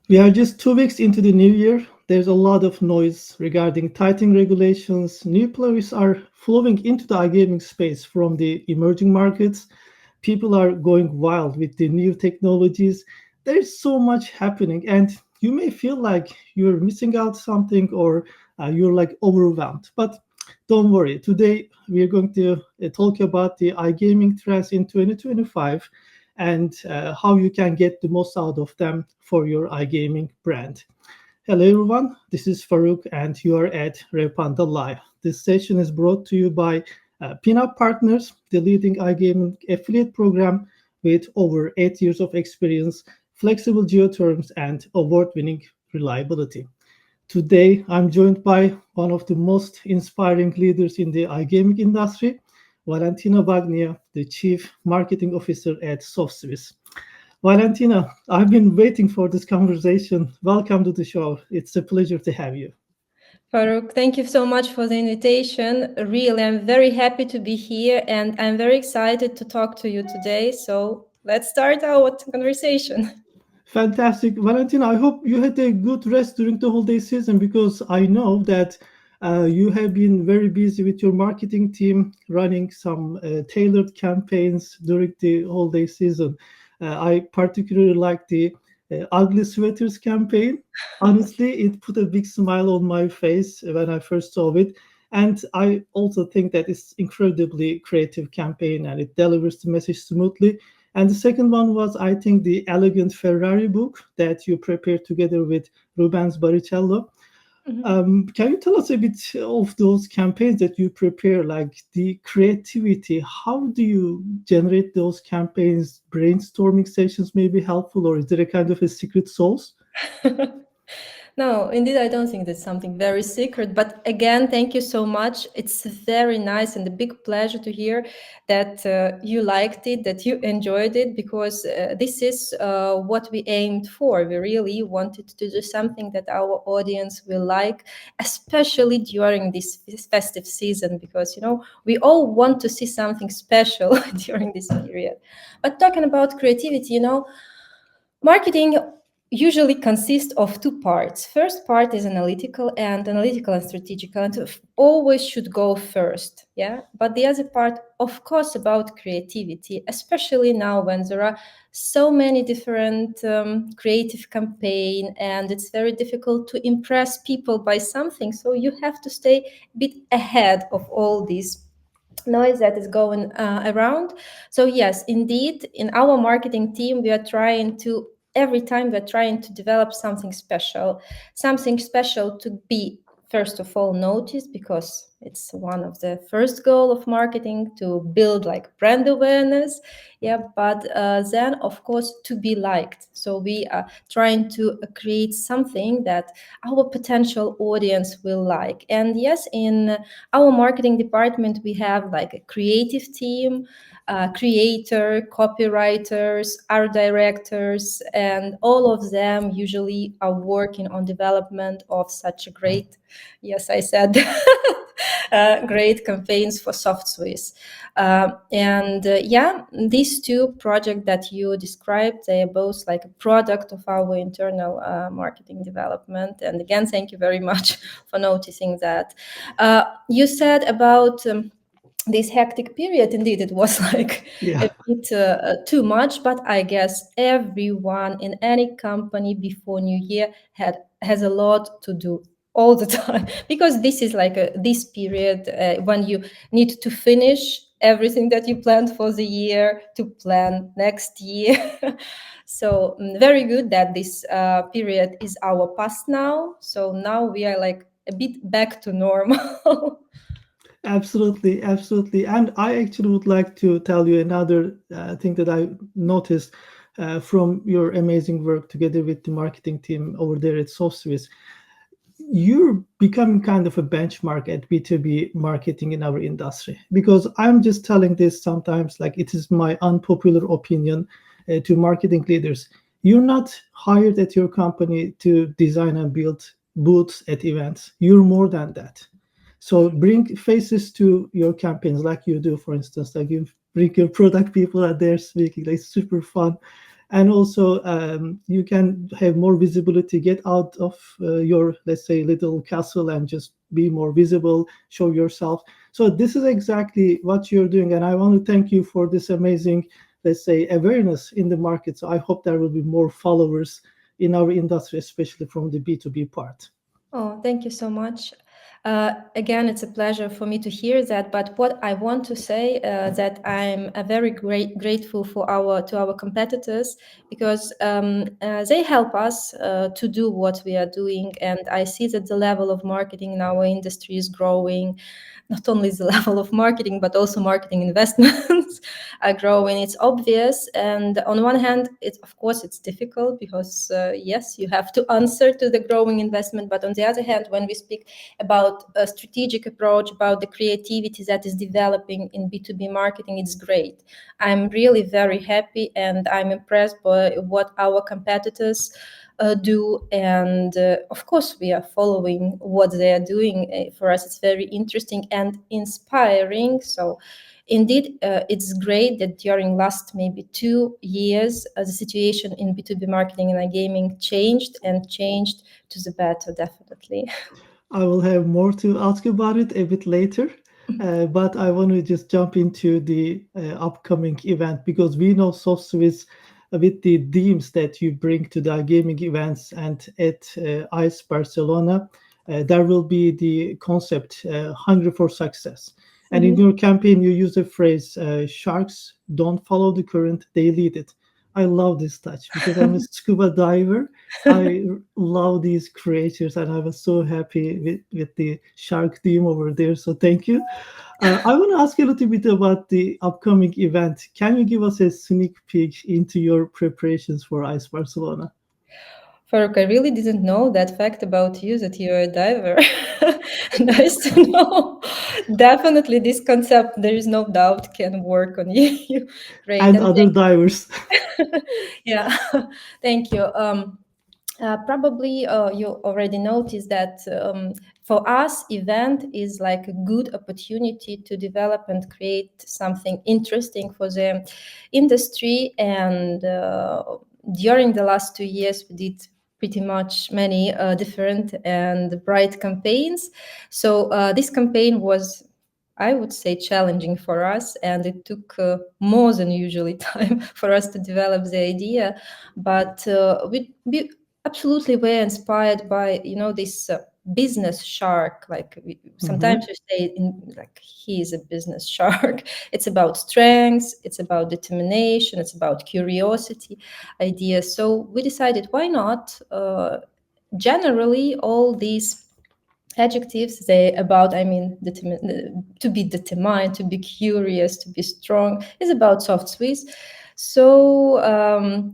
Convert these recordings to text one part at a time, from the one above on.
We are just 2 weeks into the new year. There's a lot of noise regarding tightening regulations. New players are flowing into the iGaming space from the emerging markets. People are going wild with the new technologies. There's so much happening, and you may feel like you're missing out something or you're like overwhelmed. But don't worry. Today we are going to talk about the iGaming trends in 2025 and how you can get the most out of them for your iGaming brand. Hello, everyone. This is Farouk, and you are at Revpanda Live. This session is brought to you by Pinup Partners, the leading iGaming affiliate program with over 8 years of experience, flexible geo terms, and award winning reliability. Today, I'm joined by one of the most inspiring leaders in the iGaming industry, Valentina Bagniya, the Chief Marketing Officer at SOFTSWISS. Valentina, I've been waiting for this conversation. Welcome to the show. It's a pleasure to have you. Farouk, thank you so much for the invitation. Really, I'm very happy to be here and I'm very excited to talk to you today. So let's start our conversation. Fantastic. Valentina, I hope you had a good rest during the holiday season because I know that you have been very busy with your marketing team running some tailored campaigns during the holiday season. I particularly like the Ugly Sweaters campaign. Honestly, it put a big smile on my face when I first saw it. And I also think that it's incredibly creative campaign and it delivers the message smoothly. And the second one was, I think, the Elegant Ferrari book that you prepared together with Rubens Barrichello. Mhm. Can you tell us a bit of those campaigns that you prepare, like the creativity? How do you generate those campaigns? Brainstorming sessions may be helpful, or is there a kind of a secret sauce? No, indeed, I don't think that's something very secret. But again, thank you so much. It's very nice and a big pleasure to hear that you liked it, that you enjoyed it, because this is what we aimed for. We really wanted to do something that our audience will like, especially during this festive season, because, we all want to see something special during this period. But talking about creativity, marketing usually consists of two parts. First part is analytical and strategical, and always should go first. Yeah. But the other part, of course, about creativity, especially now when there are so many different creative campaign, and it's very difficult to impress people by something. So you have to stay a bit ahead of all these noise that is going around. So yes, indeed, in our marketing team, we are trying to every time we're trying to develop something special to be first of all noticed, because it's one of the first goal of marketing to build like brand awareness. Yeah, but then of course to be liked. So we are trying to create something that our potential audience will like. And yes, in our marketing department, we have like a creative team, creator, copywriters, art directors, and all of them usually are working on development of such a great, yes, I said, great campaigns for SoftSwiss. And yeah, these two projects that you described, they are both like a product of our internal marketing development. And again, thank you very much for noticing that. You said about this hectic period. Indeed, it was like Yeah, a bit too much, but I guess everyone in any company before New Year has a lot to do all the time, because this is like this period when you need to finish everything that you planned for the year to plan next year. So very good that this period is our past now. So now we are like a bit back to normal. absolutely, absolutely. And I actually would like to tell you another thing that I noticed from your amazing work together with the marketing team over there at SoftSwiss. You're becoming kind of a benchmark at B2B marketing in our industry, because I'm just telling this sometimes like it is my unpopular opinion to marketing leaders. You're not hired at your company to design and build booths at events. You're more than that. So bring faces to your campaigns like you do, for instance, like you bring your product people are there speaking, like super fun. and also you can have more visibility, get out of your, let's say, little castle and just be more visible, show yourself. So this is exactly what you're doing, and I want to thank you for this amazing, let's say, awareness in the market. So I hope there will be more followers in our industry, especially from the B2B part. Oh, thank you so much. Again, it's a pleasure for me to hear that. But what I want to say that I'm very grateful for our competitors because they help us to do what we are doing, and I see that the level of marketing in our industry is growing. Not only the level of marketing, but also marketing investments are growing. It's obvious, and on one hand, it's of course it's difficult because yes, you have to answer to the growing investment. But on the other hand, when we speak about a strategic approach, about the creativity that is developing in B2B marketing, it's great. I'm really very happy, and I'm impressed by what our competitors do. And of course, we are following what they are doing. For us, it's very interesting and inspiring. So indeed, it's great that during last maybe 2 years, the situation in B2B marketing and iGaming changed and changed to the better, definitely. I will have more to ask about it a bit later. But I want to just jump into the upcoming event because we know SoftSwiss with the themes that you bring to the gaming events and at ICE Barcelona, there will be the concept Hungry for Success. And in Mhm. your campaign, you use the phrase sharks don't follow the current, they lead it. I love this touch because I'm a scuba diver. I love these creatures, and I was so happy with the shark theme over there. So thank you. I want to ask you a little bit about the upcoming event. Can you give us a sneak peek into your preparations for Ice Barcelona? Farooq, I really didn't know that fact about you that you're a diver. Nice to know. Definitely, this concept, there is no doubt, can work on you. Great. And And other divers. yeah, thank you. Probably you already noticed that for us, event is like a good opportunity to develop and create something interesting for the industry. And during the last 2 years, we did pretty much many different and bright campaigns. So this campaign was, I would say, challenging for us, and it took more than usually time for us to develop the idea. But we absolutely were inspired by this business shark. Like sometimes Mhm. we say, like he is a business shark. It's about strengths, it's about determination, it's about curiosity, ideas. So we decided, why not? Generally, all these adjectives they about, I mean, to be determined, to be curious, to be strong, is about soft Swiss. So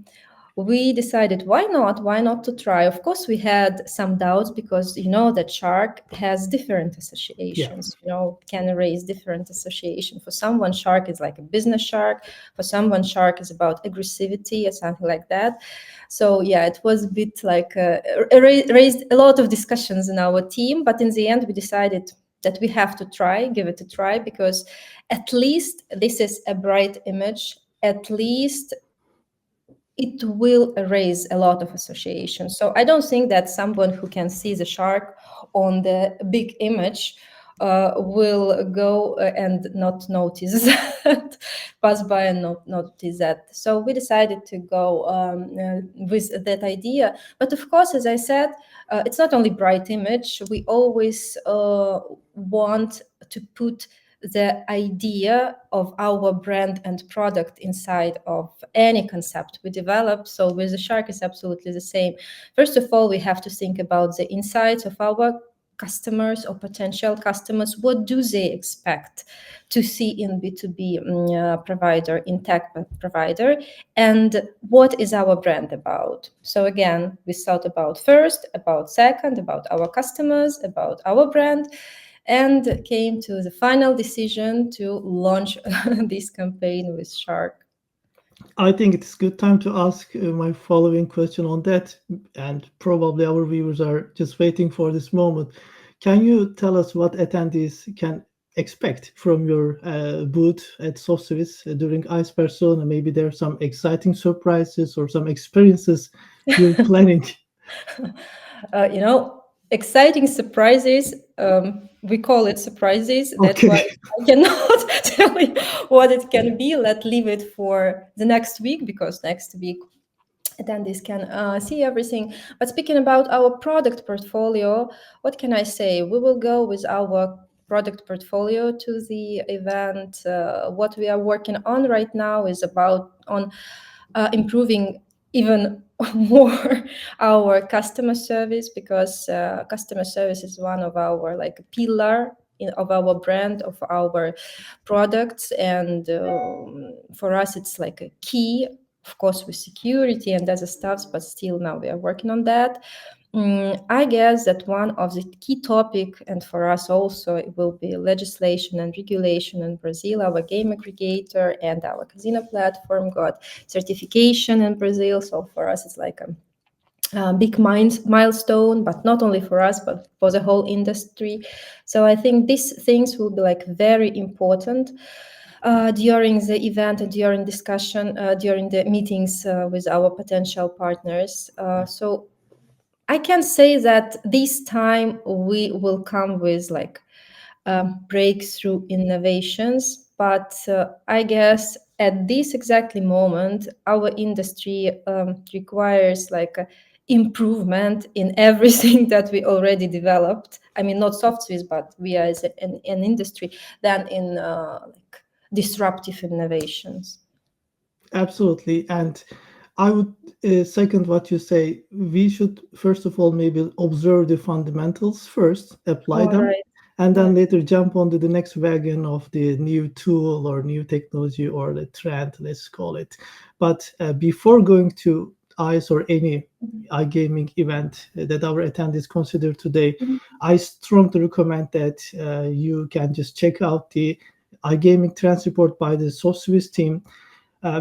we decided, why not to try. Of course, we had some doubts because that shark has different Yeah. associations, can raise different association. For someone, shark is like a business shark. For someone, shark is about aggressivity or something like that. So yeah, it was a bit like raised a lot of discussions in our team, but in the end we decided that we have to give it a try, because at least this is a bright image. At least it will erase a lot of associations. So I don't think that someone who can see the shark on the big image will go and not notice that, pass by and not notice that. So we decided to go with that idea. But of course, as I said, it's not only bright image. We always want to put the idea of our brand and product inside of any concept we develop. So with the shark, it's absolutely the same. First of all, we have to think about the insights of our customers or potential customers. What do they expect to see in B2B provider, in tech provider, and what is our brand about? So again, we thought about first, about second, about our customers, about our brand, and came to the final decision to launch this campaign with Shark. I think it's good time to ask my following question on that, and probably our viewers are just waiting for this moment. Can you tell us what attendees can expect from your booth at SoftSwiss during Ice Persona? Maybe there are some exciting surprises or some experiences you're planning. You know, exciting surprises. We call it surprises. That's Okay. why I cannot tell you what it can be. Let's leave it for the next week, because next week attendees can see everything. But speaking about our product portfolio, what can I say? We will go with our product portfolio to the event. What we are working on right now is about on improving even more our customer service, because customer service is one of our like pillar of our brand, of our products, and for us it's like a key, of course with security and other stuffs, but still now we are working on that. I guess that one of the key topic, and for us also, it will be legislation and regulation in Brazil. Our game aggregator and our casino platform got certification in Brazil, so for us it's like a big milestone, but not only for us, but for the whole industry. So I think these things will be like very important during the event and during discussion, during the meetings with our potential partners. So I can say that this time we will come with like breakthrough innovations, but I guess at this exactly moment, our industry requires like improvement in everything that we already developed. I mean, not SoftSwiss, but we as an industry, than in like disruptive innovations. Absolutely. And I would second what you say. We should, first of all, maybe observe the fundamentals first, apply All them, right. and Yeah. then later jump onto the next wagon of the new tool or new technology or the trend, let's call it. But before going to ICE or any iGaming event that our attendees consider today, Mhm. I strongly recommend that you can just check out the iGaming trends report by the SOFTSWISS team,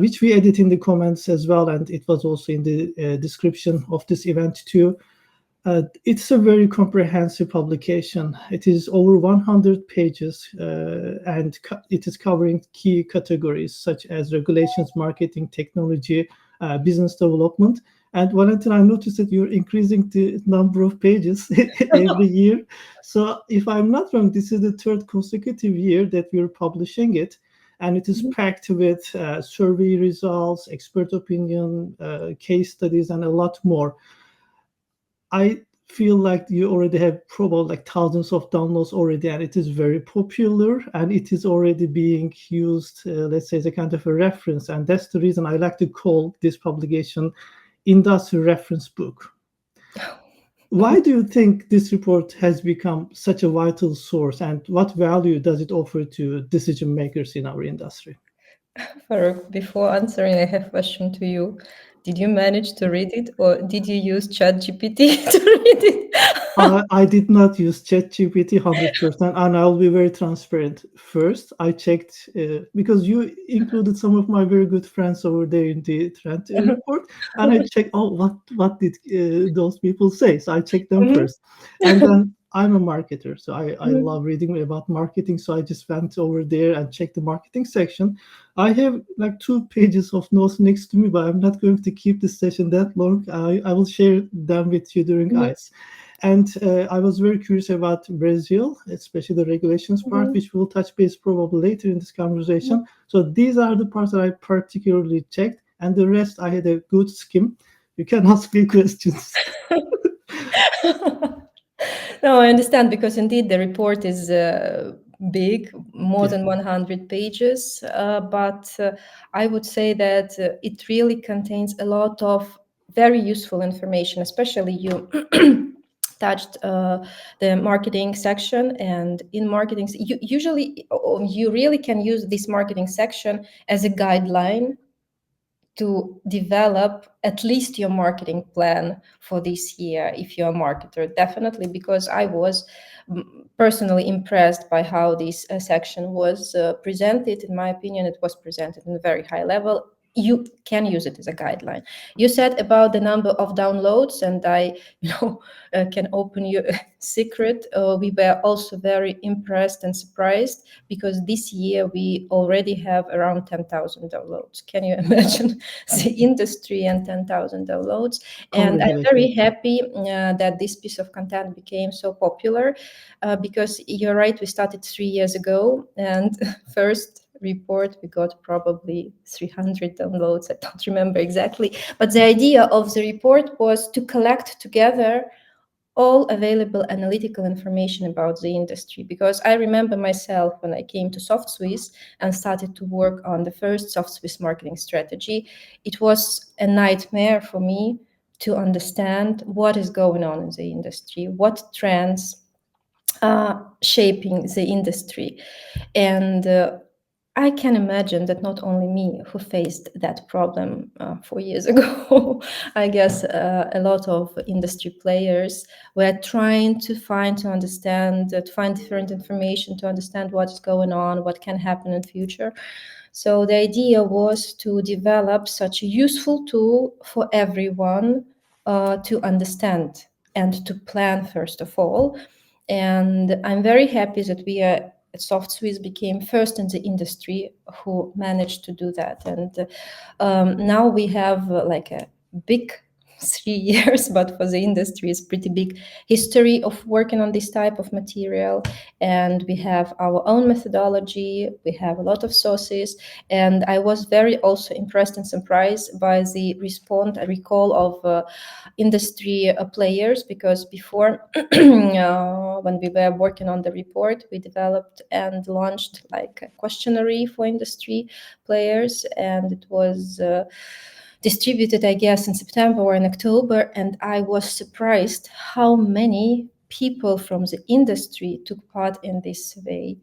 which we edit in the comments as well, and it was also in the description of this event too. It's a very comprehensive publication. It is over 100 pages, and it is covering key categories such as regulations, marketing, technology, business development. And Valentin, I noticed that you're increasing the number of pages every year. So, if I'm not wrong, this is the third consecutive year that we're publishing it, and it is packed with survey results, expert opinion, case studies, and a lot more. I feel like you already have probably like thousands of downloads already, and it is very popular, and it is already being used, let's say, as a kind of a reference. And that's the reason I like to call this publication industry reference book. Why do you think this report has become such a vital source, and what value does it offer to decision makers in our industry? Farooq, before answering, I have a question to you. Did you manage to read it, or did you use ChatGPT to read it? I did not use ChatGPT 100%, and I'll be very transparent. First, I checked because you included some of my very good friends over there in the trend report, and I checked, oh, what did those people say? So I checked them Mhm, first, and then I'm a marketer, so I mhm, love reading about marketing. So I just went over there and checked the marketing section. I have like 2 pages of notes next to me, but I'm not going to keep this session that long. I will share them with you during mhm, ICE. And I was very curious about Brazil, especially the regulations part, mhm, which we'll touch base probably later in this mhm. conversation. So these are the parts that I particularly checked, and the rest I had a good skim. You can ask me questions. No, I understand, because indeed the report is big, more Yeah, than 100 pages. But I would say that it really contains a lot of very useful information, especially you touched the marketing section. And in marketing, you usually you really can use this marketing section as a guideline to develop at least your marketing plan for this year if you're a marketer, definitely, because I was personally impressed by how this section was presented. In my opinion, it was presented in a very high level. you can use it as a guideline. You said about the number of downloads, and I, can open you a secret. We were also very impressed and surprised because this year we already have around 10,000 downloads. Can you imagine the industry and 10,000 downloads? And I'm very Congratulations. happy that this piece of content became so popular because you're right, we started 3 years ago, and first report we got probably 300 downloads. I don't remember exactly, but the idea of the report was to collect together all available analytical information about the industry, because I remember myself when I came to SoftSwiss and started to work on the first SoftSwiss marketing strategy, it was a nightmare for me to understand what is going on in the industry, what trends shaping the industry. And I can imagine that not only me who faced that problem 4 years ago, I guess a lot of industry players were trying to understand, to find different information, to understand what's going on, what can happen in future. So the idea was to develop such a useful tool for everyone to understand and to plan, first of all. And I'm very happy that we are at SoftSwiss became first in the industry who managed to do that. And now we have like a big 3 years, but for the industry, it's pretty big history of working on this type of material. And we have our own methodology. We have a lot of sources. And I was very also impressed and surprised by the recall of industry players, because before, when we were working on the report, we developed and launched like a questionnaire for industry players, and it was distributed, I guess, in September or in October, and I was surprised how many people from the industry took part in this survey.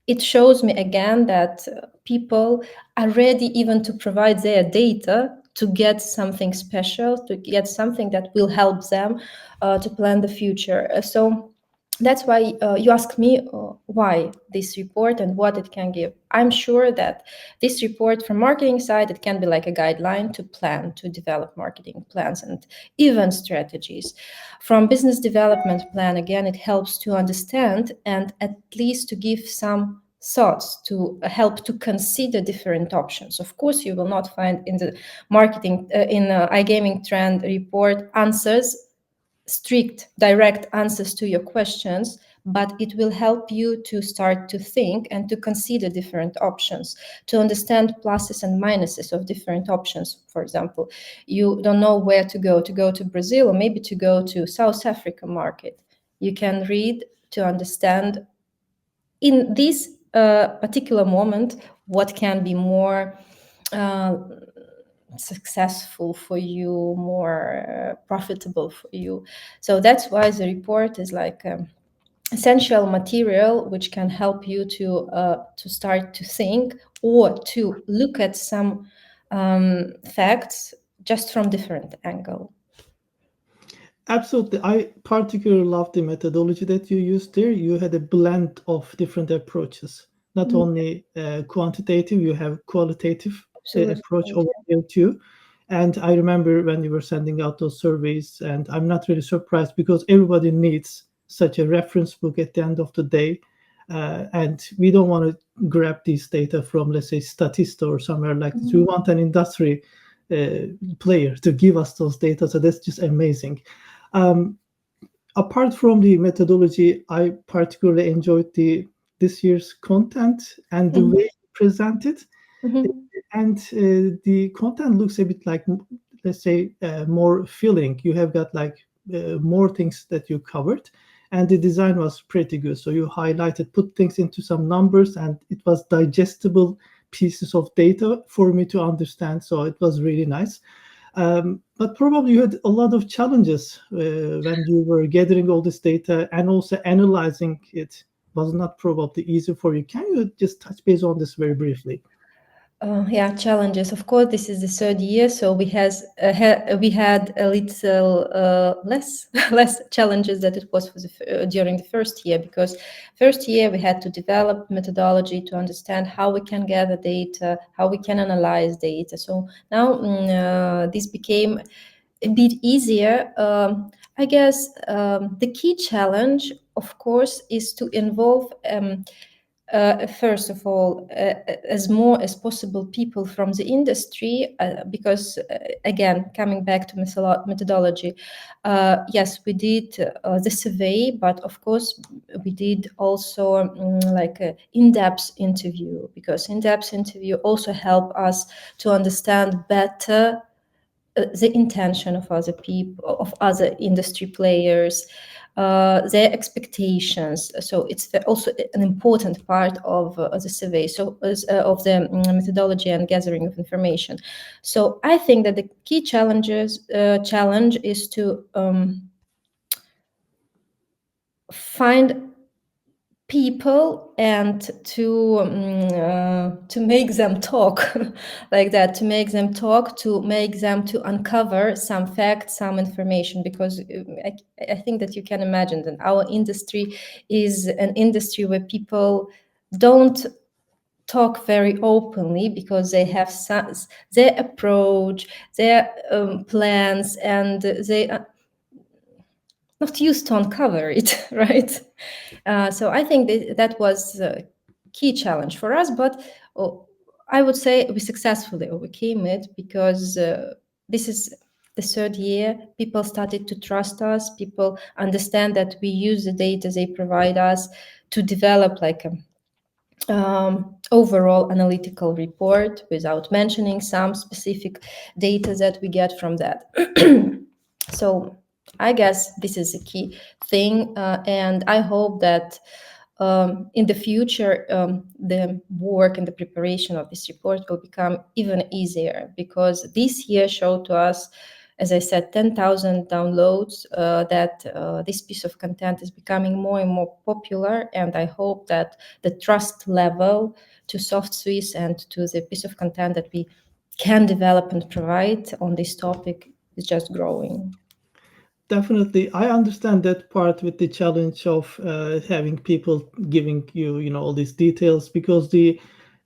It shows me again that people are ready even to provide their data to get something special, to get something that will help them to plan the future. So that's why you asked me why this report and what it can give. I'm sure that this report from marketing side, it can be like a guideline to plan, to develop marketing plans and event strategies. From business development plan, again, it helps to understand and at least to give some thoughts to help to consider different options. Of course, you will not find in the marketing, in iGaming trend report answers, strict, direct answers to your questions, but it will help you to start to think and to consider different options, to understand pluses and minuses of different options. For example, you don't know where to go to Brazil, or maybe to go to South Africa market. You can read to understand in this particular moment what can be more successful for you, more profitable for you. So that's why the report is like essential material which can help you to start to think or to look at some facts just from different angle. Absolutely. I particularly love the methodology that you used there. You had a blend of different approaches, not only quantitative, you have qualitative Absolutely. approach over there too. And I remember when you were sending out those surveys, and I'm not really surprised because everybody needs such a reference book at the end of the day. And we don't want to grab these data from, let's say, Statista or somewhere like this. We want an industry player to give us those data. So that's just amazing. Um, Apart from the methodology, I particularly enjoyed the this year's content and the way you presented. Mhm. And the content looks a bit like, let's say, more filling. You have got like more things that you covered, and the design was pretty good. So you highlighted, put things into some numbers, and it was digestible pieces of data for me to understand. So it was really nice. But probably you had a lot of challenges when you were gathering all this data and also analyzing it was not probably easy for you. Can you just touch base on this very briefly? Yeah, challenges. Of course, this is the third year, so we had a little less less challenges that it was for during the first year, because first year we had to develop methodology to understand how we can gather data, how we can analyze data. So now this became a bit easier. I guess the key challenge, of course, is to involve. First of all, as more as possible people from the industry, because again, coming back to methodology, yes, we did the survey, but of course, we did also like an in-depth interview, because in-depth interview also help us to understand better the intention of other people, of other industry players, their expectations. So it's also an important part of the survey, so of the methodology and gathering of information. So I think that the key challenge is to find people and to make them talk like that, to make them talk, to make them to uncover some facts, some information, because I think that you can imagine that our industry is an industry where people don't talk very openly, because they have their approach, their plans, and they not used to uncover it, right? So I think that was a key challenge for us, but I would say we successfully overcame it, because this is the third year. People started to trust us. People understand that we use the data they provide us to develop like a overall analytical report, without mentioning some specific data that we get from that. So I guess this is a key thing, and I hope that in the future, the work and the preparation of this report will become even easier, because this year showed to us, as I said, 10,000 downloads, that this piece of content is becoming more and more popular. And I hope that the trust level to SoftSwiss and to the piece of content that we can develop and provide on this topic is just growing. Definitely, I understand that part with the challenge of having people giving you, all these details, because the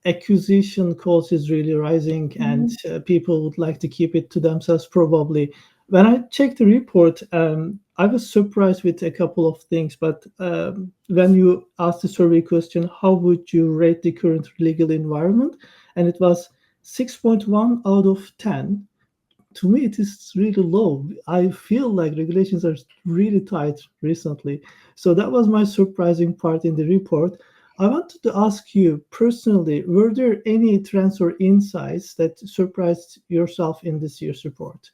acquisition cost is really rising, and people would like to keep it to themselves probably. When I checked the report, I was surprised with a couple of things. But when you asked the survey question, how would you rate the current legal environment? And it was 6.1 out of 10. To me it is really low. I feel like regulations are really tight recently. So that was my surprising part in the report. I wanted to ask you personally, were there any trends or insights that surprised yourself in this year's report?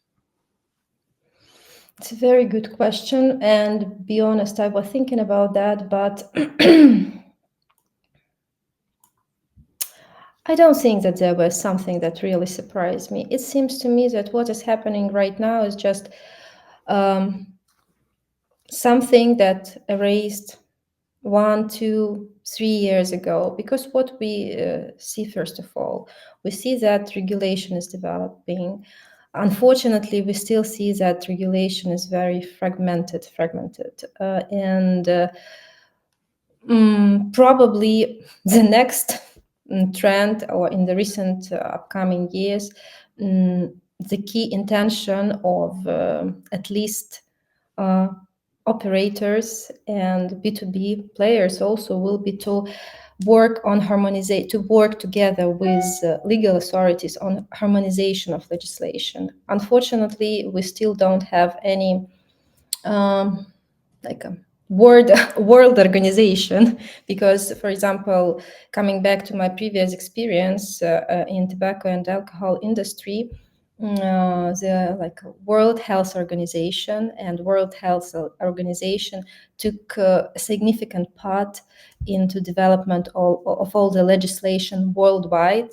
It's a very good question, and be honest, I was thinking about that, but I don't think that there was something that really surprised me. It seems to me that what is happening right now is just um, something that erased 1, 2, 3 years ago. Because what we see, first of all, we see that regulation is developing. Unfortunately, we still see that regulation is very fragmented, and probably the next trend, or in the recent upcoming years, the key intention of at least operators and B2B players also will be to work on harmonization, to work together with legal authorities on harmonization of legislation. Unfortunately, we still don't have any like a world organization, because, for example, coming back to my previous experience in tobacco and alcohol industry, the like World Health Organization and World Health Organization took a significant part into development of all the legislation worldwide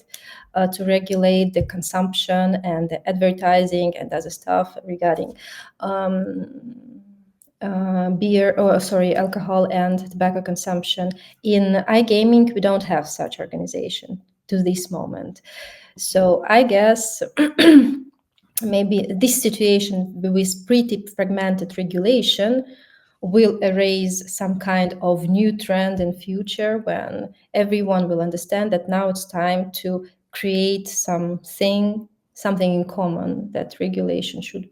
to regulate the consumption and the advertising and other stuff regarding alcohol and tobacco consumption. In iGaming, we don't have such organization. to this moment. So I guess maybe this situation with pretty fragmented regulation will erase some kind of new trend in future when everyone will understand that now it's time to create something in common, that regulation should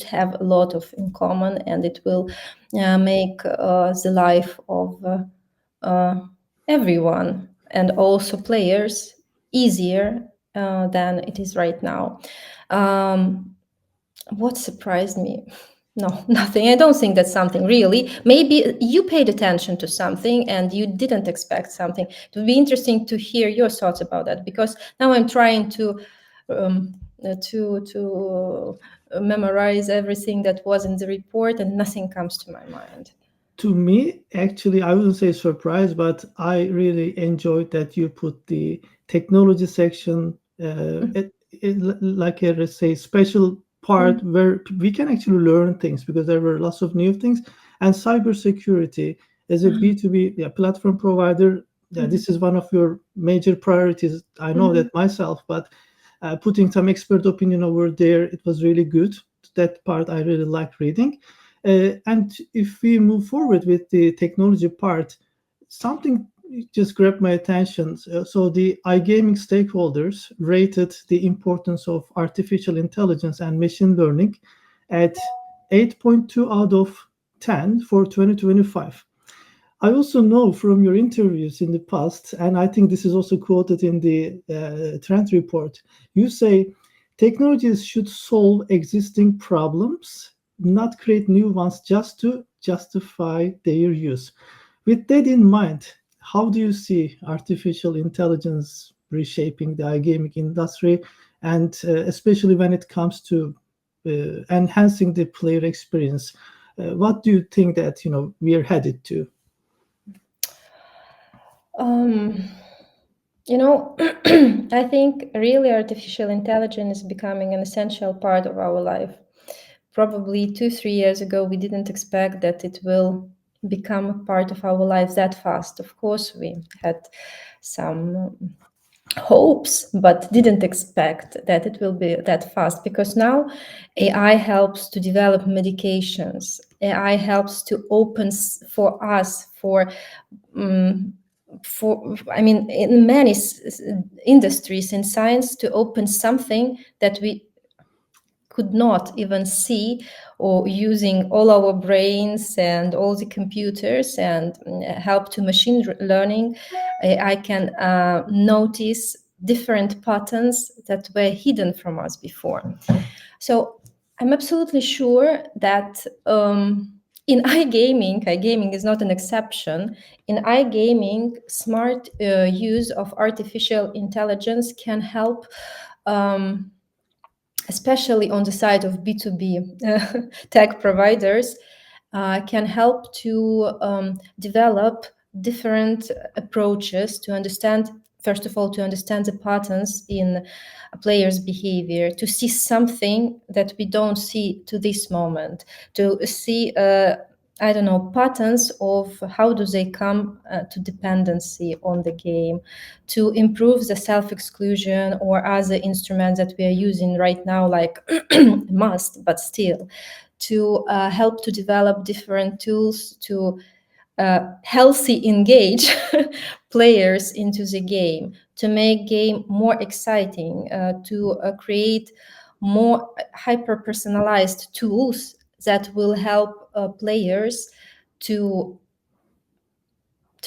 have a lot of in common, and it will make the life of everyone and also players easier than it is right now. What surprised me? No, nothing. I don't think that's something really. Maybe you paid attention to something and you didn't expect something. It would be interesting to hear your thoughts about that, because now I'm trying um, to memorize everything that was in the report, and nothing comes to my mind. To me, actually, I wouldn't say surprise, but I really enjoyed that you put the technology section like a, let's say, special part Mm, where we can actually learn things, because there were lots of new things. And cybersecurity as a mm, B2B, yeah, platform provider, yeah, mm, this is one of your major priorities. I know mm, that myself, but putting some expert opinion over there, it was really good. That part I really like reading. And if we move forward with the technology part, something just grabbed my attention. So the iGaming stakeholders rated the importance of artificial intelligence and machine learning at 8.2 out of 10 for 2025. I also know from your interviews in the past, and I think this is also quoted in the trend report, you say technologies should solve existing problems, not create new ones just to justify their use. With that in mind, how do you see artificial intelligence reshaping the iGaming industry, and especially when it comes to enhancing the player experience? What do you think that we are headed to? Um, I think really artificial intelligence is becoming an essential part of our life. Probably 2, 3 years ago, we didn't expect that it will become a part of our lives that fast. Of course, we had some hopes, but didn't expect that it will be that fast, because now AI helps to develop medications. AI helps to open for us for I mean in many industries in science, to open something that we could not even see, or using all our brains and all the computers and help to machine learning. I can notice different patterns that were hidden from us before. So I'm absolutely sure that in iGaming is not an exception. In iGaming, smart use of artificial intelligence can help, especially on the side of B2B tech providers, can help to develop different approaches to understand, first of all, to understand the patterns in a player's behavior, to see something that we don't see to this moment, to see I don't know, patterns of how do they come to dependency on the game, to improve the self-exclusion or other instruments that we are using right now, like must, but still, to help to develop different tools to healthy engage players into the game, to make game more exciting, to create more hyper personalized tools that will help players to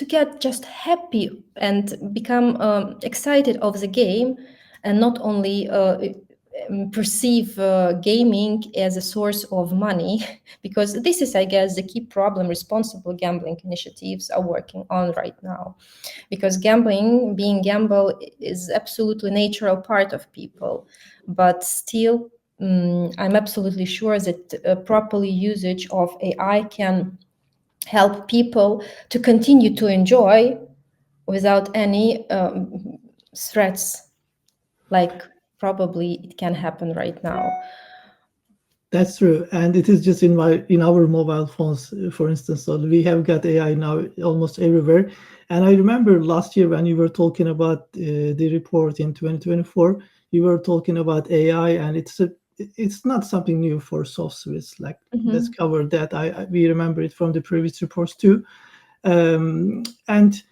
get just happy and become excited of the game, and not only perceive gaming as a source of money because this is, I guess, the key problem responsible gambling initiatives are working on right now, because gambling, being gamble, is absolutely natural part of people, but still I'm absolutely sure that properly usage of AI can help people to continue to enjoy without any threats, like probably it can happen right now. That's true, and it is just in our mobile phones, for instance. So we have got AI now almost everywhere. And I remember last year when you were talking about the report in 2024, you were talking about AI, and it's not something new for SoftSwiss. Like, let's Mhm. cover that. We remember it from the previous reports too. And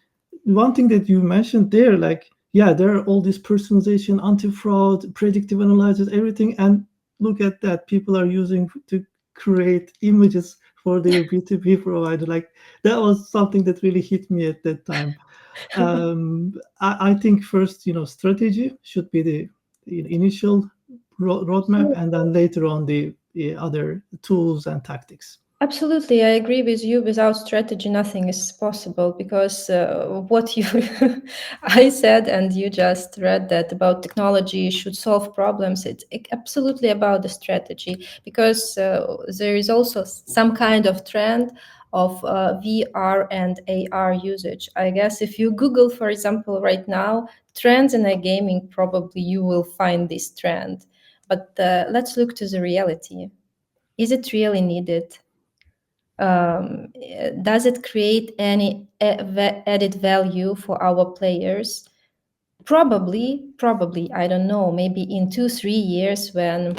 one thing that you mentioned there, like, yeah, there are all this personalization, anti-fraud, predictive analysis, everything. And look at that, people are using to create images for their B2B provider. Like, that was something that really hit me at that time. I think first, strategy should be the initial roadmap, and then later on the other tools and tactics. Absolutely, I agree with you. Without strategy, nothing is possible because what you I said and you just read that about technology should solve problems. It's absolutely about the strategy because there is also some kind of trend of VR and AR usage. I guess if you Google, for example, right now, trends in gaming, probably you will find this trend. But let's look to the reality. Is it really needed? Does it create any added value for our players? Probably, I don't know, maybe in 2 3 years when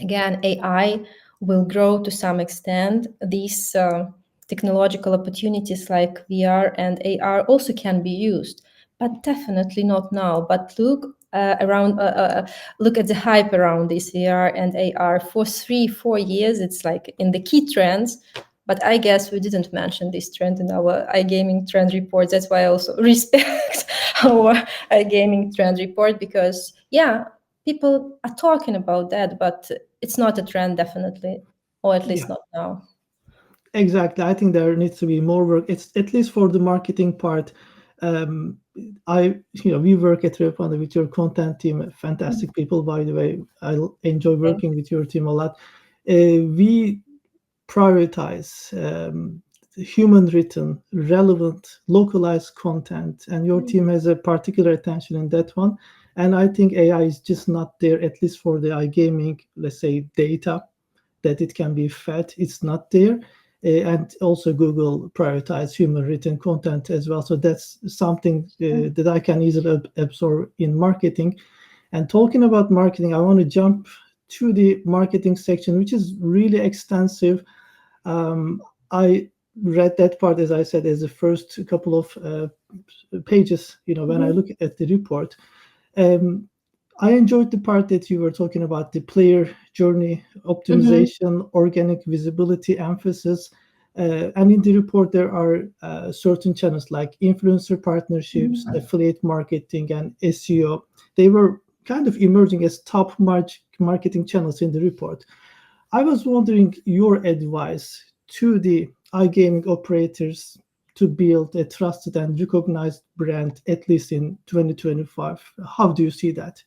again AI will grow to some extent, these technological opportunities like VR and AR also can be used, but definitely not now. But look at the hype around this VR and AR for 3 4 years. It's like in the key trends. But I guess we didn't mention this trend in our iGaming trend report. That's why I also respect our iGaming trend report because, yeah, people are talking about that, but it's not a trend, definitely, or at least Yeah. not now. Exactly. I think there needs to be more work. It's at least for the marketing part. Um, we work at Revpanda with your content team. Fantastic people, by the way. I enjoy Thank working with your team a lot. We prioritize human written, relevant, localized content, and your you. team has a particular attention in that one. And I think AI is just not there, at least for the iGaming, let's say, data that it can be fed. It's not there. And also Google prioritize human written content as well. So that's something that I can easily absorb in marketing. And talking about marketing, I want to jump to the marketing section, which is really extensive. I read that part, as I said, as the first couple of pages, when I Mhm. look at the report. Um, I enjoyed the part that you were talking about the player journey Mhm. optimization, organic visibility emphasis. And in the report, there are certain channels like influencer partnerships, Mhm. affiliate marketing, and SEO. They were kind of emerging as top marketing channels in the report. I was wondering your advice to the iGaming operators to build a trusted and recognized brand, at least in 2025. How do you see that?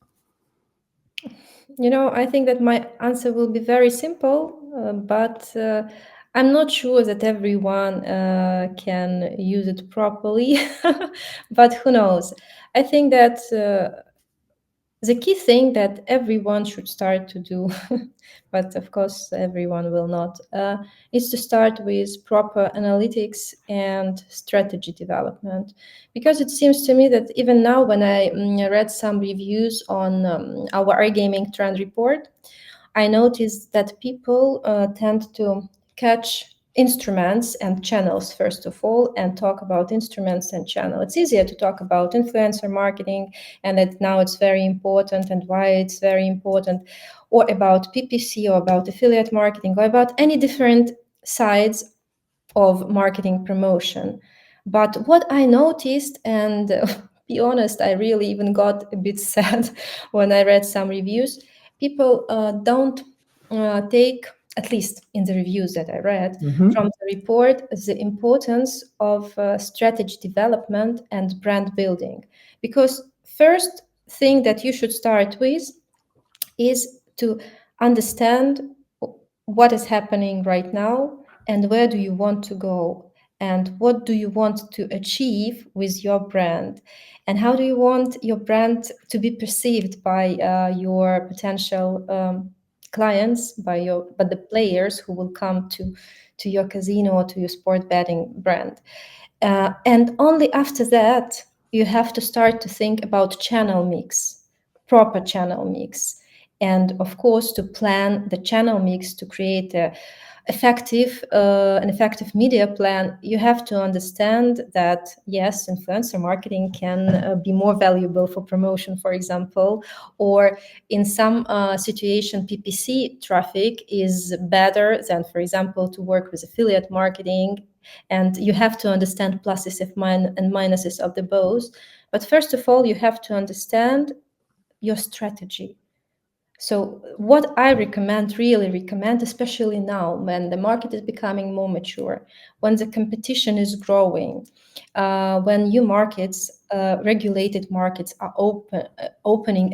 I think that my answer will be very simple, but I'm not sure that everyone can use it properly. But who knows? I think that the key thing that everyone should start to do, but of course everyone will not, is to start with proper analytics and strategy development. Because it seems to me that even now, when I read some reviews on our gaming trend report, I noticed that people tend to catch instruments and channels first of all and talk about instruments and channel. It's easier to talk about influencer marketing and that now it's very important and why it's very important, or about PPC or about affiliate marketing or about any different sides of marketing promotion. But what I noticed, and be honest, I really even got a bit sad when I read some reviews, people don't take, at least in the reviews that I read Mhm. from the report, the importance of strategy development and brand building. Because first thing that you should start with is to understand what is happening right now and where do you want to go and what do you want to achieve with your brand and how do you want your brand to be perceived by your potential clients, but the players who will come to your casino or to your sport betting brand. And only after that, you have to start to think about channel mix, proper channel mix. And of course, to plan the channel mix to create an effective media plan, you have to understand that yes, influencer marketing can be more valuable for promotion, for example, or in some situation, PPC traffic is better than, for example, to work with affiliate marketing. And you have to understand pluses and minuses of the both. But first of all, you have to understand your strategy. So what I really recommend, especially now when the market is becoming more mature, when the competition is growing, when new markets, regulated markets are opening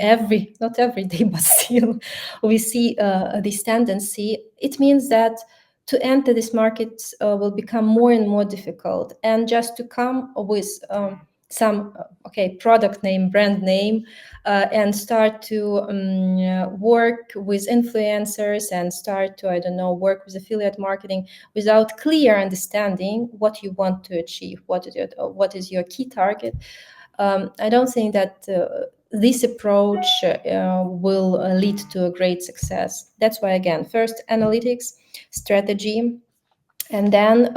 not every day, but still we see this tendency, it means that to enter this market will become more and more difficult. And just to come with some product name, brand name, and start to work with influencers and start to, I don't know, work with affiliate marketing without clear understanding what you want to achieve, what is your key target. I don't think that this approach will lead to a great success. That's why, again, first analytics, strategy, and then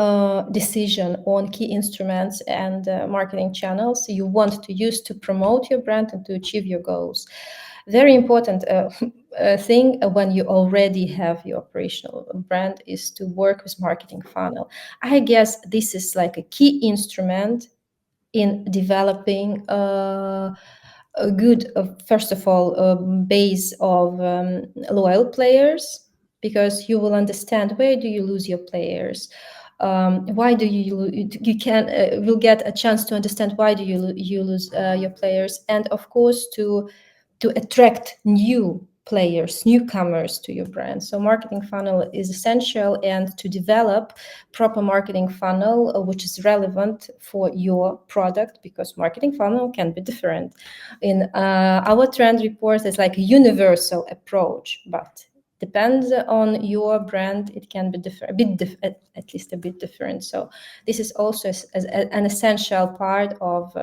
decision on key instruments and marketing channels you want to use to promote your brand and to achieve your goals. Very important thing when you already have your operational brand is to work with marketing funnel. I guess this is like a key instrument in developing a good, first of all, base of loyal players, because you will understand where do you lose your players, why do you can will get a chance to understand why do you lose your players, and of course to attract new players, newcomers to your brand. So marketing funnel is essential, and to develop proper marketing funnel which is relevant for your product, because marketing funnel can be different. In our trend report, it's like a universal approach, but depends on your brand, it can be different, at least a bit different. So this is also an essential part of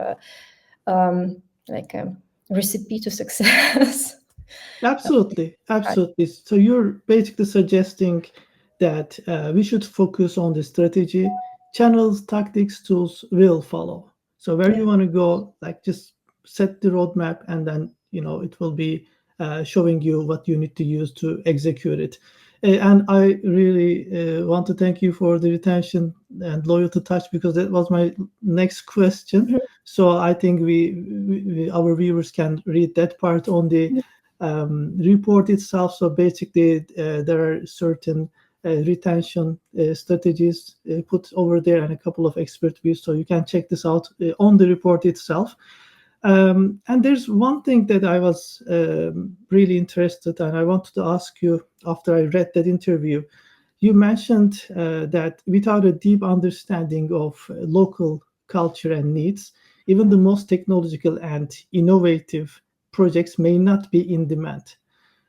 like a recipe to success. Absolutely, absolutely. So you're basically suggesting that we should focus on the strategy, channels, tactics, tools will follow. So where Yeah. you want to go, like just set the roadmap, and then it will be showing you what you need to use to execute it. And I really want to thank you for the retention and loyalty touch, because that was my next question. Mhm. So I think our viewers can read that part on the report itself. So basically, there are certain retention strategies put over there, and a couple of expert views. So you can check this out on the report itself. And there's one thing that I was really interested, and I wanted to ask you after I read that interview. You mentioned that without a deep understanding of local culture and needs, even the most technological and innovative projects may not be in demand.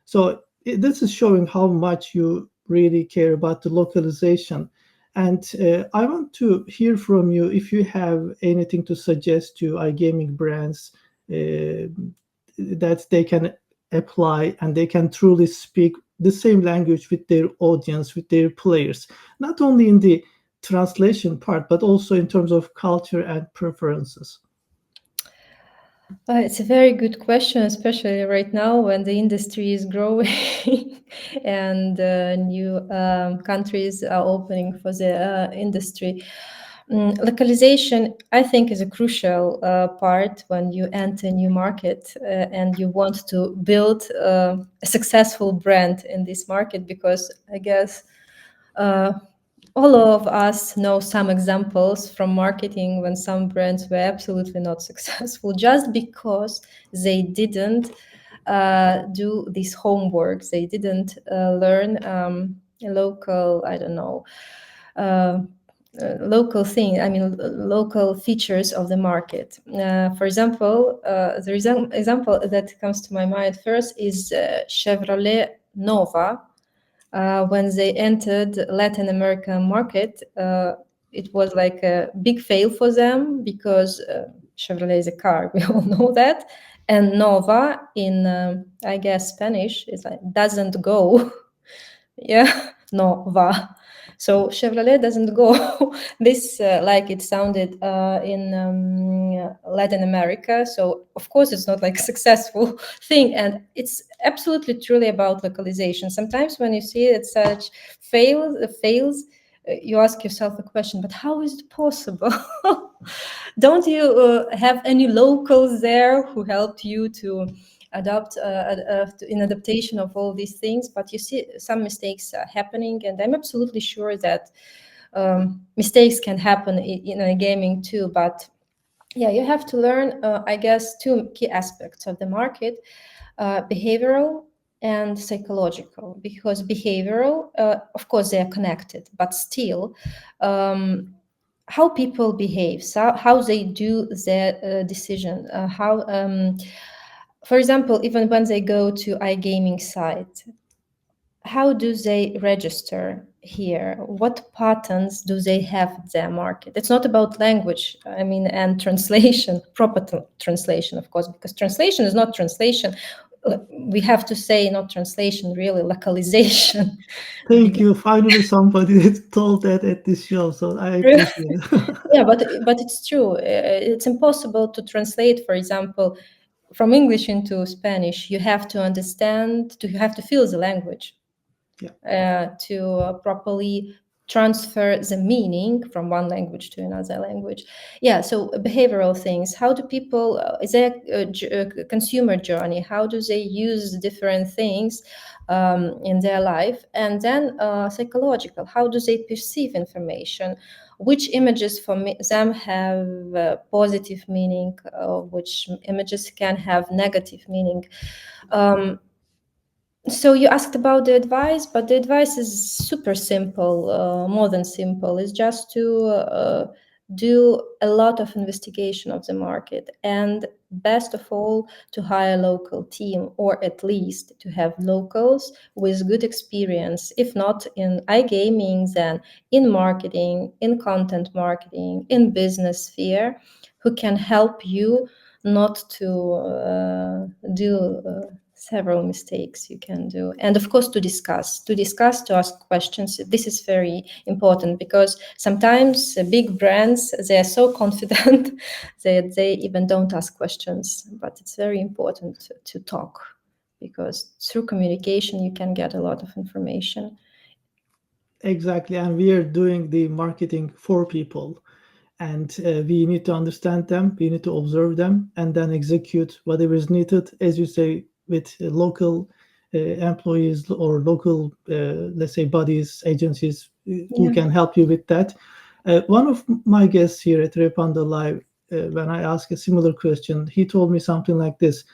So this is showing how much you really care about the localization. And I want to hear from you if you have anything to suggest to iGaming brands that they can apply, and they can truly speak the same language with their audience, with their players, not only in the translation part, but also in terms of culture and preferences. It's a very good question, especially right now when the industry is growing and new countries are opening for the industry. Localization, I think, is a crucial part when you enter a new market and you want to build a successful brand in this market, because I guess uh, all of us know some examples from marketing when some brands were absolutely not successful just because they didn't do this homework. They didn't learn local, I don't know, uh, local thing. I mean, local features of the market. For example, the example that comes to my mind first is Chevrolet Nova, when they entered Latin American market, it was like a big fail for them because Chevrolet is a car, we all know that, and Nova in I guess Spanish is like doesn't go. Yeah, Nova. So Chevrolet doesn't go this like it sounded in Latin America. So of course it's not like a successful thing, and it's absolutely truly about localization. Sometimes when you see it such fails, you ask yourself a question: but how is it possible? Don't you have any locals there who helped you to adopt in adaptation of all these things? But you see some mistakes happening, and I'm absolutely sure that mistakes can happen in a gaming too. But yeah, you have to learn, I guess, two key aspects of the market: behavioral and psychological. Because behavioral, of course, they are connected, but still, how people behave, so how they do their decision, how for example, even when they go to iGaming site, how do they register here? What patterns do they have in their market? It's not about language, I mean, and translation, proper translation, of course, because translation is not translation. We have to say not translation, really localization. Thank you. Finally, somebody told that at this show, so I appreciate it. Yeah, but it's true. It's impossible to translate, for example, from English into Spanish. You have to understand, you have to feel the language Yeah. to properly transfer the meaning from one language to another language. Yeah, so behavioral things. How do people, is there a consumer journey? How do they use different things in their life? And then psychological. How do they perceive information? Which images for them have positive meaning? Which images can have negative meaning? So you asked about the advice, but the advice is super simple, more than simple. It's just to do a lot of investigation of the market, and best of all, to hire a local team, or at least to have locals with good experience, if not in iGaming, then in marketing, in content marketing, in business sphere, who can help you not to do several mistakes you can do. And of course, to ask questions. This is very important, because sometimes big brands, they are so confident that they even don't ask questions. But it's very important to talk, because through communication you can get a lot of information. Exactly. And we are doing the marketing for people. And we need to understand them, we need to observe them, and then execute whatever is needed, as you say, with local employees or local, let's say, bodies, agencies who Yeah. can help you with that. One of my guests here at Revpanda Live, when I asked a similar question, he told me something like this: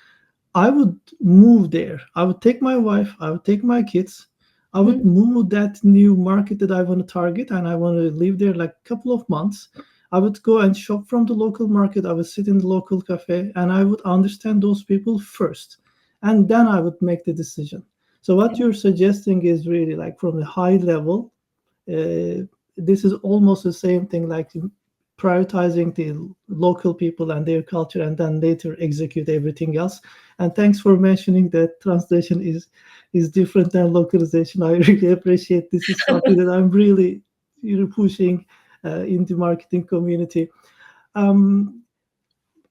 I would move there. I would take my wife, I would take my kids, I would move that new market that I want to target, and I want to live there like a couple of months. I would go and shop from the local market. I would sit in the local cafe, and I would understand those people first, and then I would make the decision. So what you're suggesting is really like from the high level. This is almost the same thing, like prioritizing the local people and their culture, and then later execute everything else. And thanks for mentioning that translation is different than localization. I really appreciate this. Is something that I'm really, pushing in the marketing community. Um,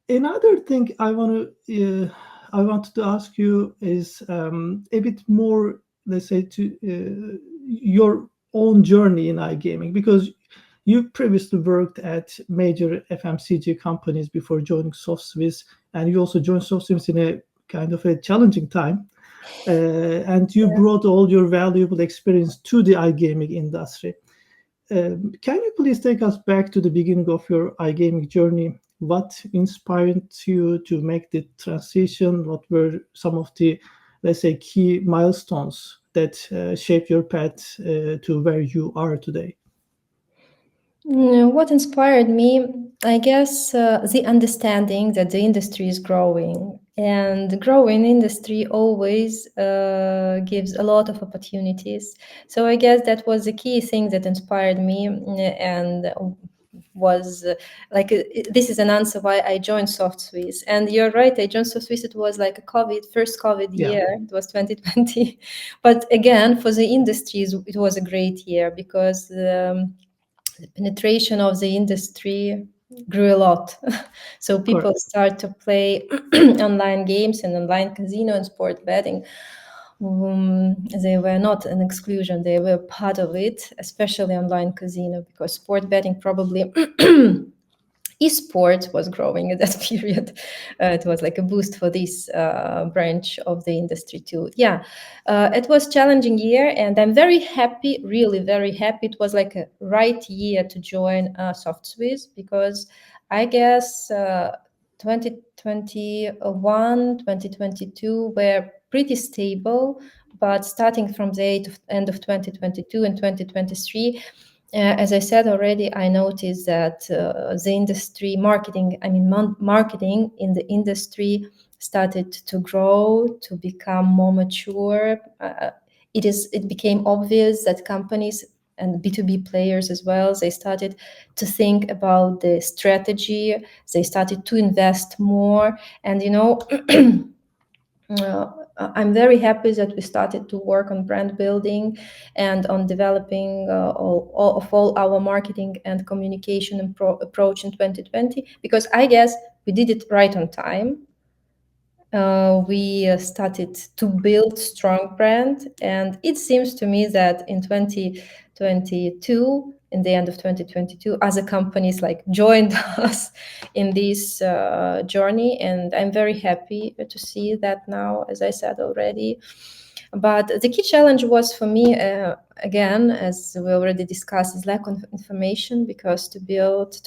Another thing I wanted to ask you is a bit more, let's say, to your own journey in iGaming, because you previously worked at major FMCG companies before joining SoftSWISS, and you also joined SoftSWISS in a kind of a challenging time. And you brought all your valuable experience to the iGaming industry. Can you please take us back to the beginning of your iGaming journey? What inspired you to make the transition? What were some of the, let's say, key milestones that shaped your path to where you are today? What inspired me, I guess, the understanding that the industry is growing, And growing industry always gives a lot of opportunities. So I guess that was the key thing that inspired me, and was this is an answer why I joined SoftSwiss. And you're right, I joined SoftSwiss. It was like a first COVID Yeah, year. It was 2020, but again for the industries it was a great year because the penetration of the industry grew a lot. So people correct. start to play online games and online casino and sport betting. They were not an exclusion, they were part of it, especially online casino, because sport betting probably esports was growing at that period. It was like a boost for this branch of the industry too. Yeah, it was challenging year, and I'm very happy, really very happy. It was like a right year to join SoftSwiss, because I guess 2021, 2022 were pretty stable, but starting from the end of 2022 and 2023, as I said already, I noticed that the industry marketing, I mean, marketing in the industry started to grow, to become more mature. It became obvious that companies and B2B players as well, they started to think about the strategy. They started to invest more. And, I'm very happy that we started to work on brand building and on developing all our marketing and communication approach in 2020, because I guess we did it right on time. We started to build strong brand, and it seems to me that in 2022, in the end of 2022, other companies like joined us in this journey, and I'm very happy to see that now, as I said already. But the key challenge was for me, again, as we already discussed, is lack of information, because to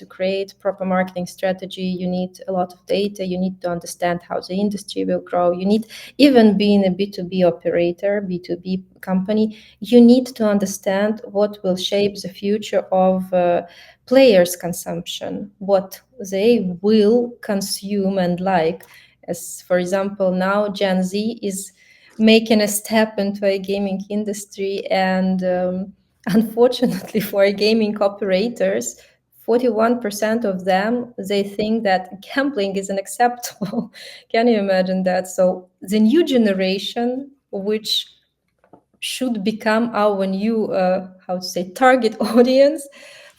create proper marketing strategy, you need a lot of data. You need to understand how the industry will grow. You need, even being a B2B operator, B2B company, you need to understand what will shape the future of players' consumption, what they will consume and like. As, for example, now Gen Z is making a step into a gaming industry, and unfortunately for gaming operators, 41% of them, they think that gambling is unacceptable. Can you imagine that? So the new generation, which should become our new how to say target audience,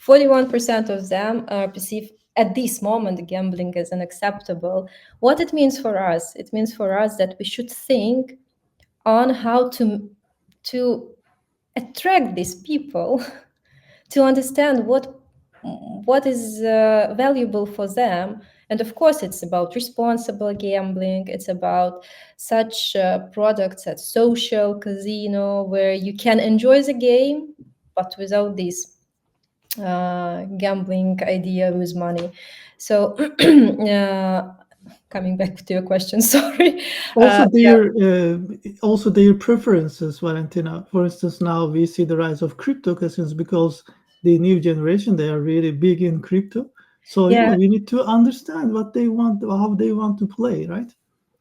41% of them perceive at this moment gambling as unacceptable. What it means for us, it means for us that we should think on how to attract these people, to understand what is valuable for them. And of course, it's about responsible gambling. It's about such products as social casino, where you can enjoy the game, but without this gambling idea with money. So, coming back to your question, sorry. Yeah. Also their preferences, Valentina. For instance, now we see the rise of cryptocurrencies because the new generation, they are really big in crypto. So Yeah, we need to understand what they want, how they want to play, right?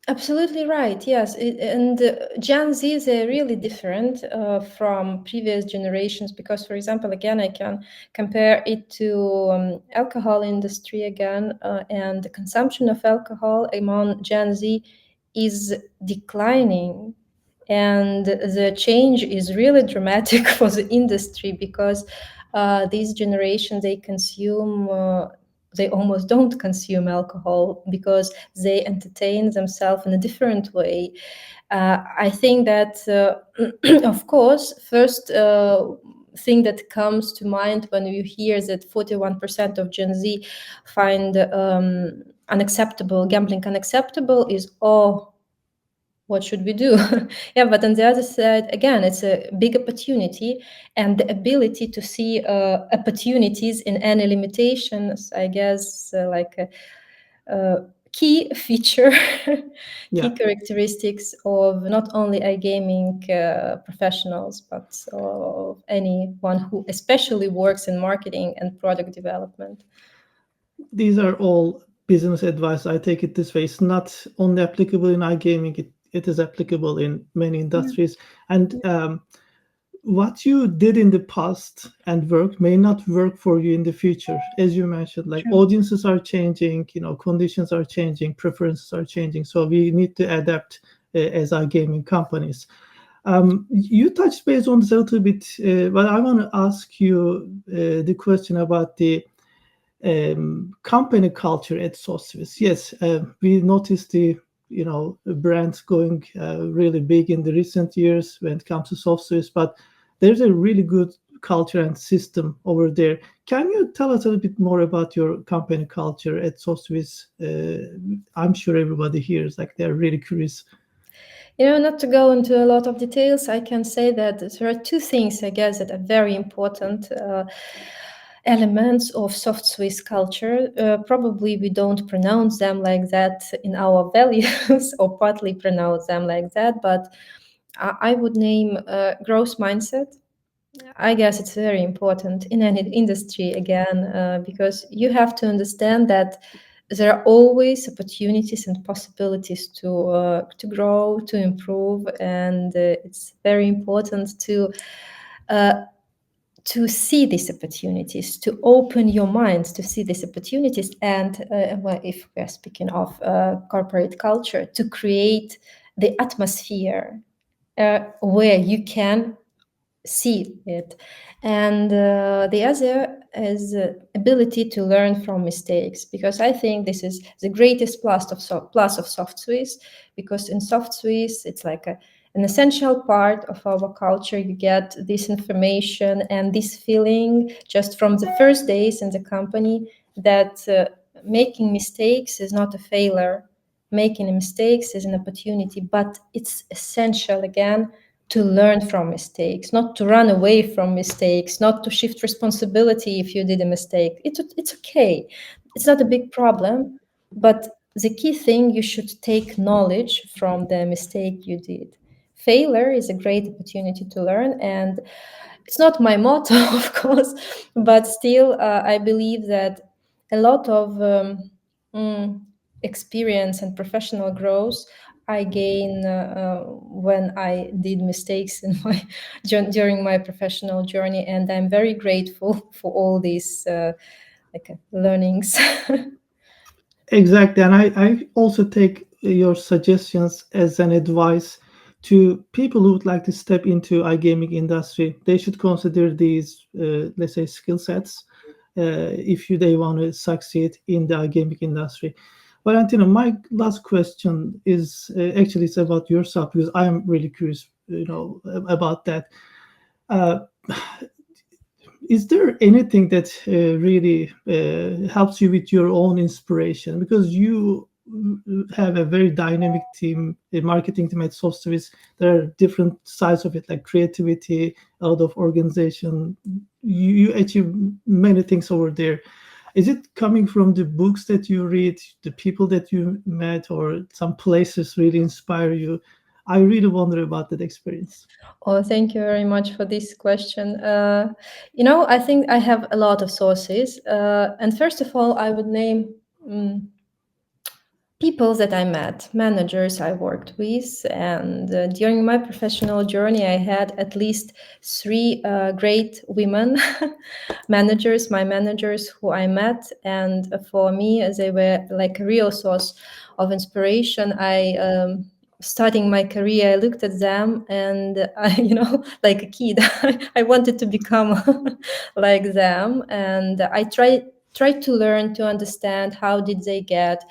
absolutely right. Yes, and Gen Z is really different from previous generations, because, for example, again, I can compare it to alcohol industry again, and the consumption of alcohol among Gen Z is declining, and the change is really dramatic for the industry, because this generation, they consume. They almost don't consume alcohol because they entertain themselves in a different way. I think that, of course, first thing that comes to mind when you hear that 41% of Gen Z find unacceptable gambling unacceptable is, oh, what should we do? Yeah, but on the other side, again, it's a big opportunity, and the ability to see opportunities in any limitations, I guess, like a key feature, key Yeah. characteristics of not only iGaming professionals, but of anyone who especially works in marketing and product development. These are all business advice, I take it this way: it's not only applicable in iGaming; it is applicable in many Yeah, industries. And yeah, what you did in the past and work may not work for you in the future. As you mentioned, like true. audiences are changing, conditions are changing, preferences are changing, so we need to adapt as our gaming companies. You touched base on this a little bit, but I want to ask you the question about the company culture at SOFTSWISS. Yes, we noticed the brands going really big in the recent years when it comes to SOFTSWISS, but there's a really good culture and system over there. Can you tell us a little bit more about your company culture at SOFTSWISS? I'm sure everybody here is like they're really curious. Not to go into a lot of details, I can say that there are two things, I guess, that are very important elements of soft Swiss culture. Probably we don't pronounce them like that in our values, or partly pronounce them like that, but I would name growth mindset. I guess it's very important in any industry again, because you have to understand that there are always opportunities and possibilities to grow, to improve, and it's very important uh, to see these opportunities, to open your minds to see these opportunities, and well, if we're speaking of corporate culture, to create the atmosphere where you can see it. And the other is ability to learn from mistakes, because I think this is the greatest plus of soft Swiss, because in soft Swiss it's like an essential part of our culture. You get this information and this feeling just from the first days in the company that making mistakes is not a failure. Making mistakes is an opportunity, but it's essential again to learn from mistakes, not to run away from mistakes, not to shift responsibility if you did a mistake. It's okay. It's not a big problem, but the key thing, you should take knowledge from the mistake you did. Failure is a great opportunity to learn, and it's not my motto, of course, but still, I believe that a lot of mm, experience and professional growth I gain when I did mistakes in my during my professional journey, and I'm very grateful for all these learnings. Exactly, and I also take your suggestions as an advice to people who would like to step into iGaming industry. They should consider these, let's say, skill sets if they want to succeed in the iGaming industry. Valentina, my last question is actually it's about yourself because I am really curious, about that. Uh, is there anything that really helps you with your own inspiration? Because you have a very dynamic team, a marketing team at SoftSwiss. There are different sides of it, like creativity, a lot of organization. You achieve many things over there. Is it coming from the books that you read, the people that you met, or some places really inspire you? I really wonder about that experience. Oh, thank you very much for this question. I think I have a lot of sources, and first of all, I would name. People that I met, managers I worked with, and during my professional journey, I had at least three great women managers, my managers who I met, and for me, they were like a real source of inspiration. I starting my career, I looked at them, and I, like a kid, I wanted to become like them, and I tried to learn to understand how did they get,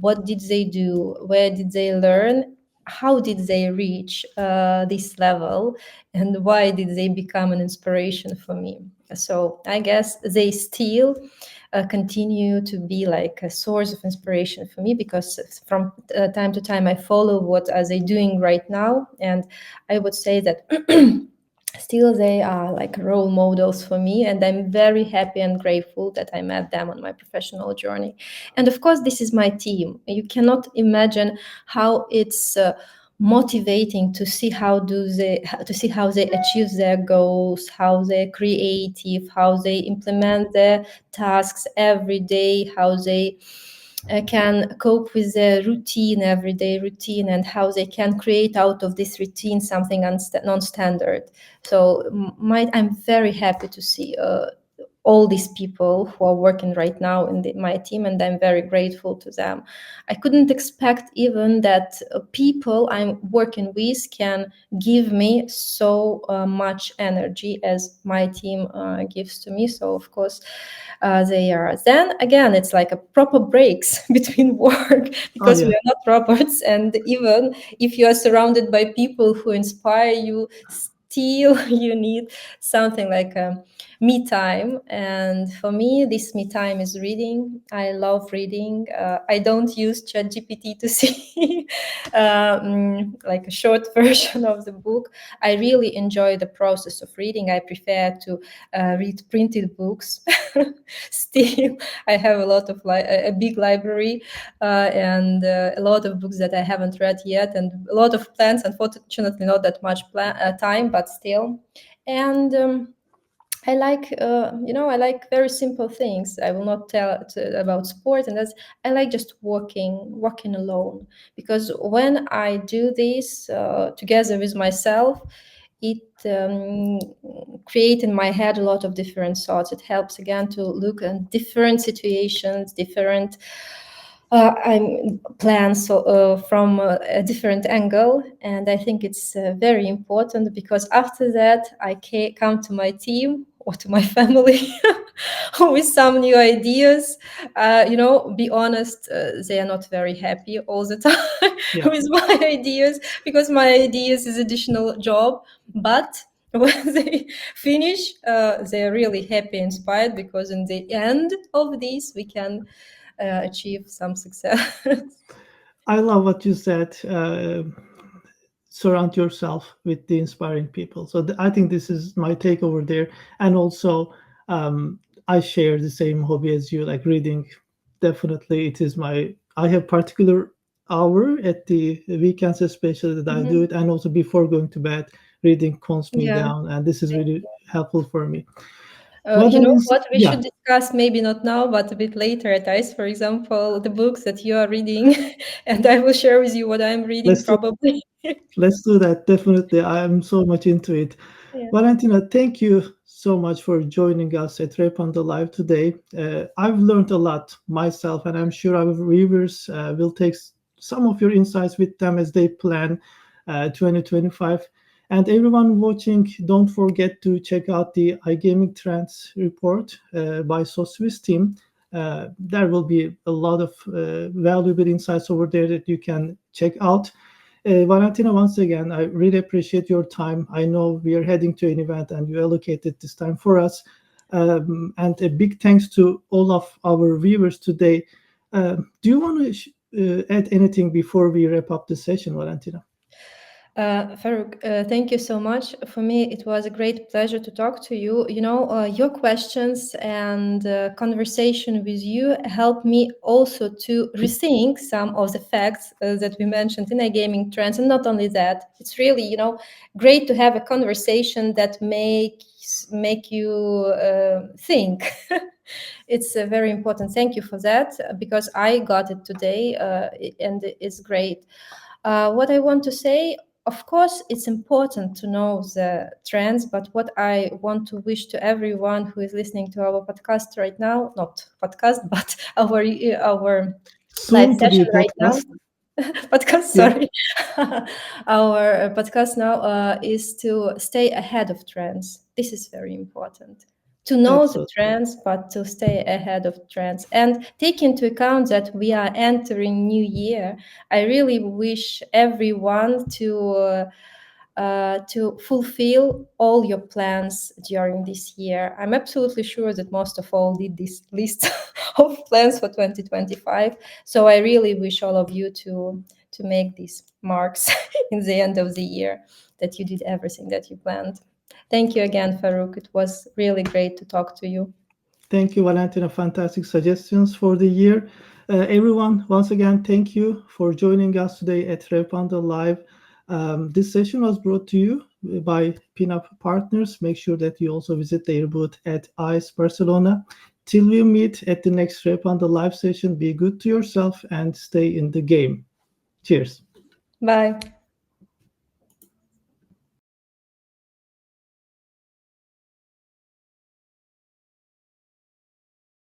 what did they do, where did they learn, how did they reach this level, and why did they become an inspiration for me. So I guess they still continue to be like a source of inspiration for me, because from time to time I follow what are they doing right now, and I would say that still they are like role models for me, and I'm very happy and grateful that I met them on my professional journey. And of course, this is my team. You cannot imagine how it's motivating to see how they achieve their goals, how they're creative, how they implement their tasks every day, how they can cope with the routine, everyday routine, and how they can create out of this routine something non-standard. So I'm very happy to see all these people who are working right now in my team, and I'm very grateful to them. I couldn't expect even that people I'm working with can give me so much energy as my team gives to me. So of course they are. Then again, it's like a proper breaks between work, Oh because we yeah. are not robots, and even if you are surrounded by people who inspire you, still you need something like me time. And for me, this me time is reading. I love reading. I don't use ChatGPT to see like a short version of the book. I really enjoy the process of reading. I prefer to read printed books. Still, I have a lot of a big library, and a lot of books that I haven't read yet, and a lot of plans. Unfortunately, not that much time, but still. And I like, I like very simple things. I will not tell about sport, and that's, I like just walking alone, because when I do this together with myself, it creates in my head a lot of different thoughts. It helps again to look at different situations, different plans, so, from a different angle. And I think it's very important, because after that I come to my team or to my family with some new ideas. Be honest, they are not very happy all the time Yeah. with my ideas, because my ideas is additional job. But when they finish, they are really happy, inspired, because in the end of this we can achieve some success. I love what you said. Surround yourself with the inspiring people. So I think this is my take over there. And also, I share the same hobby as you, like reading. Definitely, it is my. I have particular hour at the weekends, especially, that I do Mhm. it, and also before going to bed, reading calms me Yeah. down, and this is really helpful for me. Uh, What you I know will, what we yeah, should discuss, maybe not now, but a bit later at ICE, for example, the books that you are reading, and I will share with you what I'm reading let's do probably. let's do that. Definitely, I am so much into it. Yeah. Valentina, thank you so much for joining us at Revpanda Live today. I've learned a lot myself, and I'm sure our viewers will take some of your insights with them as they plan 2025. And everyone watching, don't forget to check out the iGaming Trends report by SOFTSWISS team. There will be a lot of valuable insights over there that you can check out. Valentina, once again, I really appreciate your time. I know we are heading to an event and you allocated this time for us. And a big thanks to all of our viewers today. Do you want to add anything before we wrap up the session, Valentina? Farouk, thank you so much. For me, it was a great pleasure to talk to you. Your questions and conversation with you helped me also to rethink some of the facts that we mentioned in a gaming trends. And not only that, it's really, great to have a conversation that make you think. It's very important. Thank you for that, because I got it today, and it's great. What I want to say, of course, it's important to know the trends, but what I want to wish to everyone who is listening to our podcast right now, not podcast, but our live Soon to be session right now, podcast. podcast, Yeah, sorry, our podcast now is to stay ahead of trends. This is very important. To know the absolutely. trends, but to stay ahead of trends, and take into account that we are entering new year. I really wish everyone to fulfill all your plans during this year. I'm absolutely sure that most of all did this list of plans for 2025. So I really wish all of you to make these marks in the end of the year, that you did everything that you planned. Thank you again, Farouk. It was really great to talk to you. Thank you, Valentina. Fantastic suggestions for the year. Everyone, once again, thank you for joining us today at Revpanda Live. This session was brought to you by Pinup Partners. Make sure that you also visit their booth at ICE Barcelona. Till we meet at the next Revpanda live session, be good to yourself and stay in the game. Cheers. Bye.